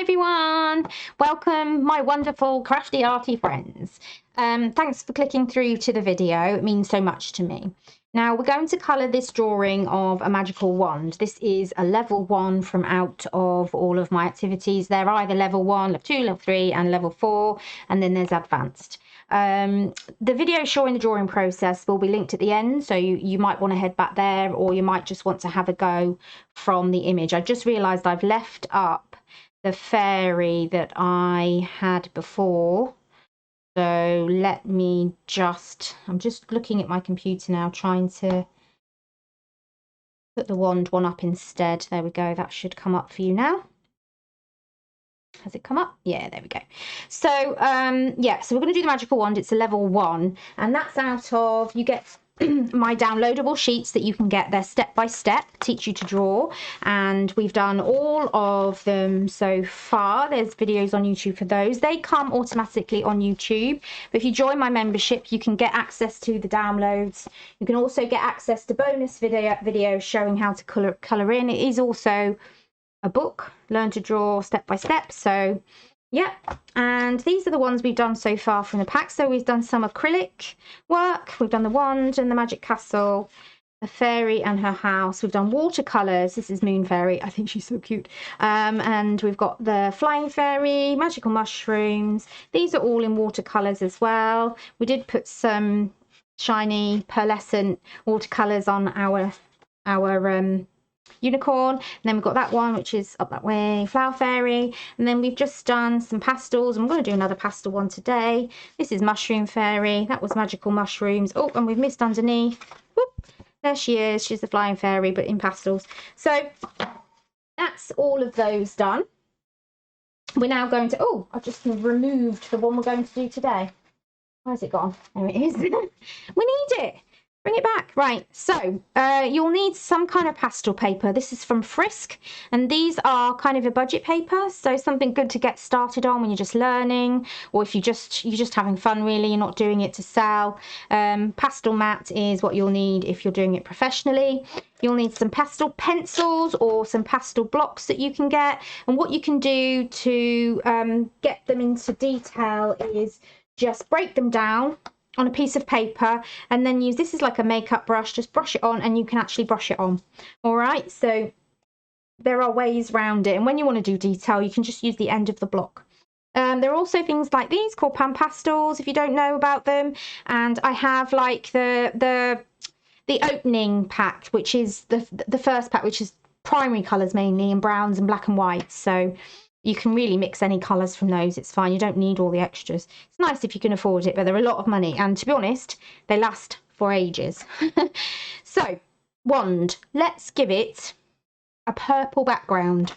everyone, welcome my wonderful crafty arty friends. Thanks for clicking through to the video, it means so much to me. Now we're going to colour this drawing of a magical wand. This is a level 1 from out of all of my activities. They're either level 1, level 2, level 3 and level 4, and then there's advanced. The video showing the drawing process will be linked at the end, so you might want to head back there, or you might just want to have a go from the image. I just realised I've left up the fairy that I had before, so let me I'm just looking at my computer now, trying to put the wand one up instead. There we go, that should come up for you now. Has it come up? Yeah, there we go. So yeah, so we're going to do the magical wand. It's a level 1, and that's out of, you get my downloadable sheets that you can get. They're step by step, teach you to draw, and we've done all of them so far. There's videos on YouTube for those. They come automatically on YouTube, but if you join my membership you can get access to the downloads. You can also get access to bonus videos showing how to colour in. It is also a book, learn to draw step by step. So yeah, and these are the ones we've done so far from the pack. So we've done some acrylic work, we've done the wand and the magic castle, a fairy and her house, we've done watercolors. This is Moon Fairy, I think she's so cute, and we've got the flying fairy, magical mushrooms. These are all in watercolors as well. We did put some shiny pearlescent watercolors on our unicorn, and then we've got that one which is up that way, flower fairy, and then we've just done some pastels. I'm going to do another pastel one today. This is mushroom fairy, that was magical mushrooms. Oh, and we've missed underneath. Whoop, there she is, she's the flying fairy but in pastels. So that's all of those done. We're now going to, oh, I've just removed the one we're going to do today. Where's it gone? There it is. We need it. Bring it back. Right, so you'll need some kind of pastel paper. This is from Frisk, and these are kind of a budget paper, so something good to get started on when you're just learning, or if you're just having fun really, you're not doing it to sell. Pastel mat is what you'll need if you're doing it professionally. You'll need some pastel pencils or some pastel blocks that you can get, and what you can do to get them into detail is just break them down on a piece of paper and then use, this is like a makeup brush, just brush it on and you can actually brush it on. All right, so there are ways around it, and when you want to do detail you can just use the end of the block. There are also things like these called pan pastels if you don't know about them, and I have like the opening pack, which is the first pack, which is primary colours mainly in browns and black and whites, so you can really mix any colours from those, it's fine, you don't need all the extras. It's nice if you can afford it, but they're a lot of money, and to be honest, they last for ages. So, wand, let's give it a purple background.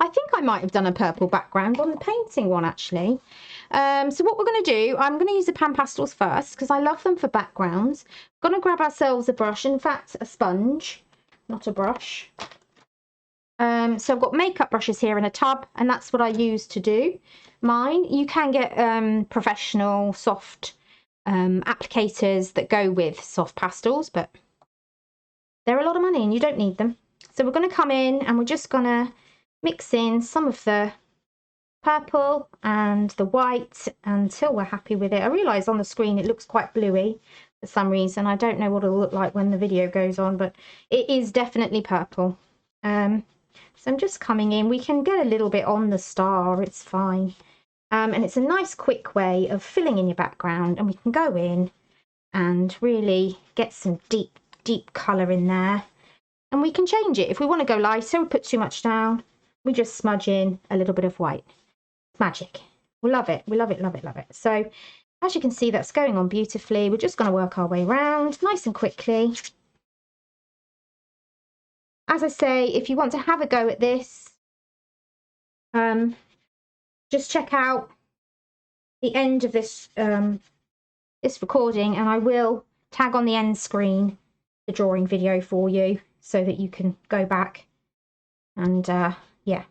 I think I might have done a purple background on the painting one actually. So what we're going to do, I'm going to use the pan pastels first because I love them for backgrounds. We're going to grab ourselves a brush, in fact a sponge, not a brush. So I've got makeup brushes here in a tub, and that's what I use to do mine. You can get professional soft applicators that go with soft pastels, but they're a lot of money and you don't need them. So we're going to come in and we're just going to mix in some of the purple and the white until we're happy with it. I realise on the screen it looks quite bluey for some reason. I don't know what it'll look like when the video goes on, but it is definitely purple. So I'm just coming in, we can get a little bit on the star, it's fine. And it's a nice quick way of filling in your background, and we can go in and really get some deep colour in there. And we can change it. If we want to go lighter, we put too much down, we just smudge in a little bit of white. It's magic. We love it, we love it, love it, love it. So as you can see, that's going on beautifully. We're just going to work our way around nice and quickly. As I say, if you want to have a go at this, just check out the end of this this recording, and I will tag on the end screen the drawing video for you so that you can go back and yeah,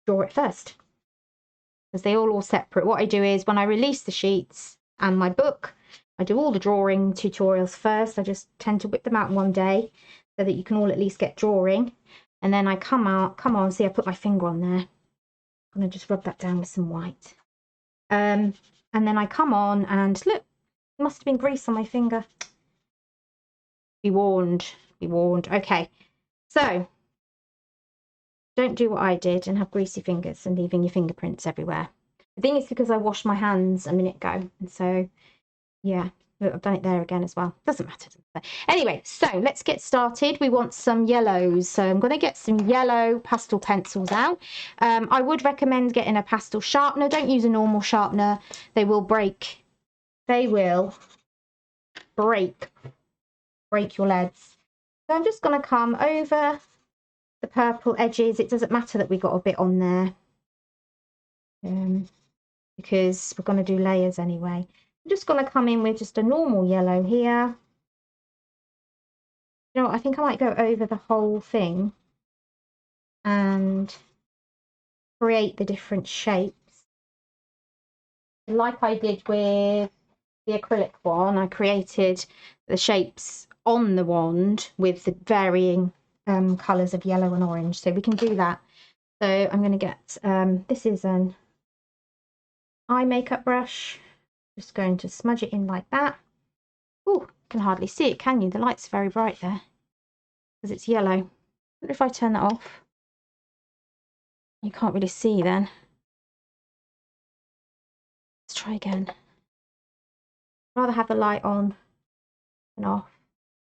draw it first, because they all separate. What I do is when I release the sheets and my book, I do all the drawing tutorials first. I just tend to whip them out in one day so that you can all at least get drawing. And then I come on, see I put my finger on there. I'm going to just rub that down with some white. And then I come on and look, there must have been grease on my finger. Be warned, be warned. Okay, so don't do what I did and have greasy fingers and leaving your fingerprints everywhere. I think it's because I washed my hands a minute ago, and so yeah, I've done it there again as well. Doesn't matter. Anyway, so let's get started. We want some yellows, so I'm going to get some yellow pastel pencils out. I would recommend getting a pastel sharpener. Don't use a normal sharpener. They will break. They will break your leads. So I'm just going to come over the purple edges. It doesn't matter that we got a bit on there, because we're going to do layers anyway. I'm just going to come in with just a normal yellow here. You know what, I think I might go over the whole thing and create the different shapes. Like I did with the acrylic one, I created the shapes on the wand with the varying colours of yellow and orange. So we can do that. So I'm going to get, this is an eye makeup brush. Just going to smudge it in like that. Oh, you can hardly see it, can you? The light's very bright there because it's yellow. I wonder if I turn that off. You can't really see then. Let's try again. I'd rather have the light on and off.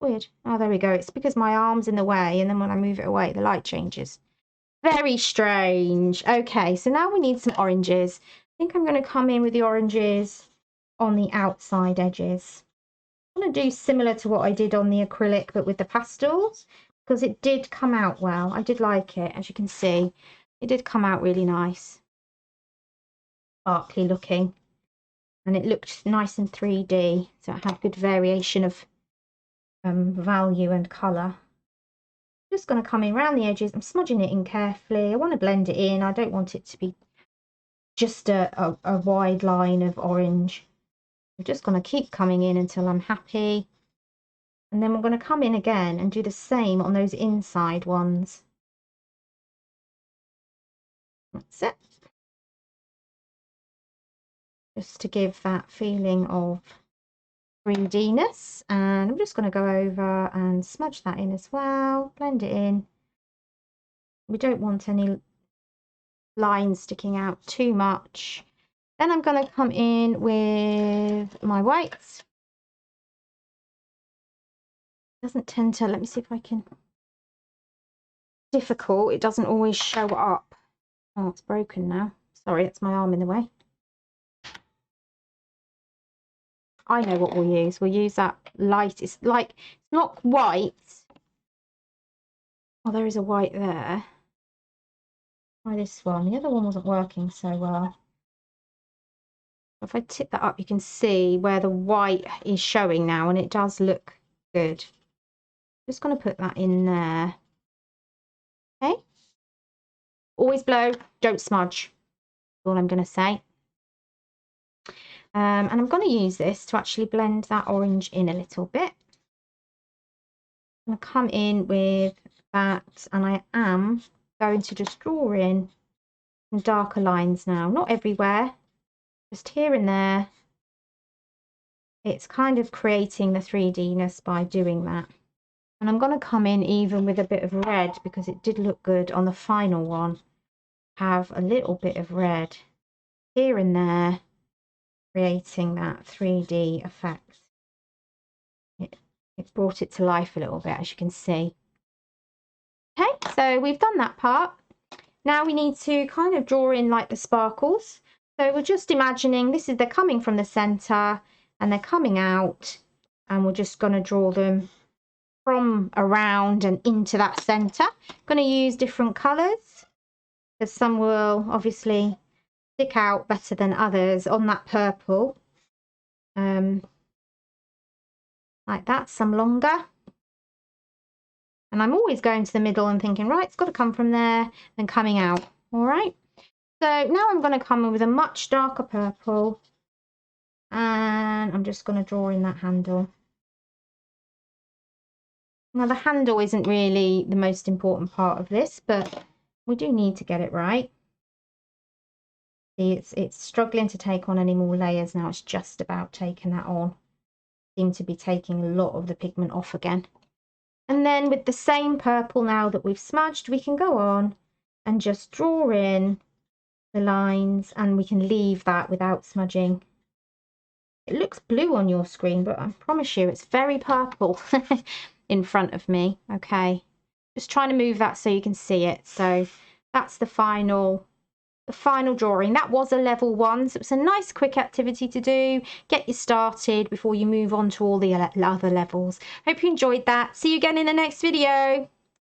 Weird. Oh, there we go. It's because my arm's in the way, and then when I move it away, the light changes. Very strange. Okay, so now we need some oranges. I think I'm going to come in with the oranges on the outside edges. I'm going to do similar to what I did on the acrylic, but with the pastels, because it did come out well. I did like it, as you can see. It did come out really nice. Sparkly looking. And it looked nice in 3D, so it had good variation of value and colour. Just going to come in around the edges. I'm smudging it in carefully. I want to blend it in. I don't want it to be just a wide line of orange. I'm just going to keep coming in until I'm happy. And then we're going to come in again and do the same on those inside ones. That's it. Just to give that feeling of 3D-ness. And I'm just going to go over and smudge that in as well. Blend it in. We don't want any lines sticking out too much. Then I'm going to come in with my whites. Doesn't tend to, let me see if I can, difficult, it doesn't always show up. Oh, it's broken now. Sorry, that's my arm in the way. I know what we'll use. We'll use that light. It's like, it's not white. Oh, there is a white there. Try this one. The other one wasn't working so well. If I tip that up, you can see where the white is showing now, and it does look good. Just going to put that in there. Okay. Always blow, don't smudge. That's all I'm going to say. And I'm going to use this to actually blend that orange in a little bit. I'm going to come in with that, and I am going to just draw in some darker lines now. Not everywhere, just here and there. It's kind of creating the 3D-ness by doing that. And I'm going to come in even with a bit of red, because it did look good on the final one. Have a little bit of red here and there, creating that 3D effect. It brought it to life a little bit, as you can see. Okay, so we've done that part. Now we need to kind of draw in like the sparkles. So we're just imagining they're coming from the center and they're coming out, and we're just going to draw them from around and into that center. I'm going to use different colors, because some will obviously stick out better than others on that purple. Like that, some longer. And I'm always going to the middle and thinking, right, it's got to come from there and coming out. All right. So now I'm going to come in with a much darker purple, and I'm just going to draw in that handle. Now the handle isn't really the most important part of this, but we do need to get it right. See, it's struggling to take on any more layers now. It's just about taking that on. Seem to be taking a lot of the pigment off again. And then with the same purple now that we've smudged, we can go on and just draw in the lines, and we can leave that without smudging. It looks blue on your screen, but I promise you it's very purple in front of me. Okay, just trying to move that so you can see it. So that's the final drawing. That was a level 1, so it's a nice quick activity to do, get you started before you move on to all the other levels. Hope you enjoyed that. See you again in the next video.